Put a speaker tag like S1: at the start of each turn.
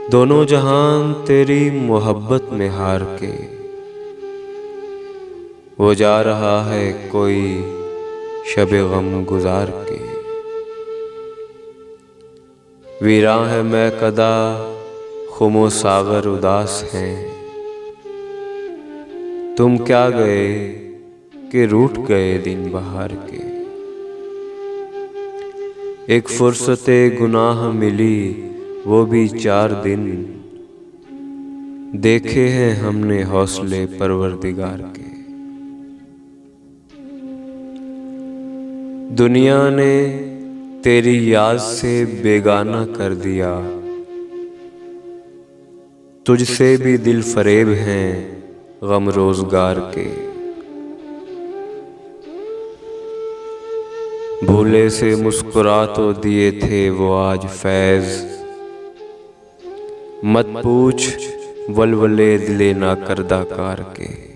S1: दोनों जहान तेरी मोहब्बत में हार के, वो जा रहा है कोई शब गम गुजार के। वीरां है मैं कदा खुमो सागर उदास हैं, तुम क्या गए कि रूठ गए दिन बहार के। एक फुर्सते गुनाह मिली वो भी 4 दिन, देखे हैं हमने हौसले परवरदिगार के। दुनिया ने तेरी याद से बेगाना कर दिया, तुझसे भी दिल फरेब हैं गम रोजगार के। भूले से मुस्कुरा तो दिए थे वो आज फैज़, मत पूछ वलवले दिले ना करदा कार के।